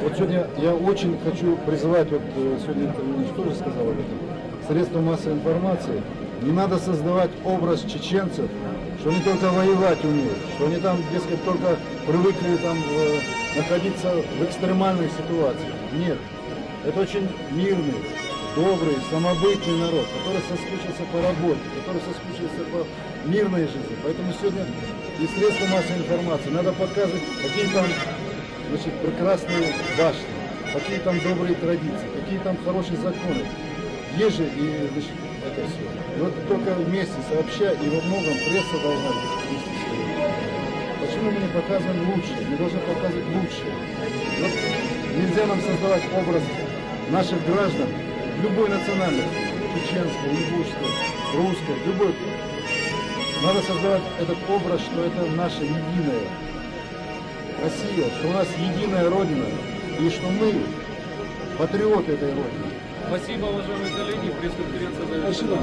Вот сегодня я очень хочу призывать, вот сегодня Ильич тоже сказал об этом, средства массовой информации, не надо создавать образ чеченцев, что они только воевать умеют, что они там, дескать, только привыкли там находиться в экстремальной ситуации. Нет, это очень мирный, добрый, самобытный народ, который соскучился по работе, который соскучился по мирной жизни. Поэтому сегодня и средства массовой информации надо показывать, какие там, значит, прекрасные башни, какие там добрые традиции, какие там хорошие законы. Есть же и, значит, это все. И вот только вместе сообща, и во многом пресса должна здесь вместе сегодня. Почему мы не показываем лучшее? Мы должны показывать лучшее. Вот нельзя нам создавать образ наших граждан любой национальности, чеченской, ингушской, русской, любой. Надо создавать этот образ, что это наша единая Россия, что у нас единая Родина, и что мы патриоты этой Родины. Спасибо, уважаемые коллеги, пресс-конференция завершена.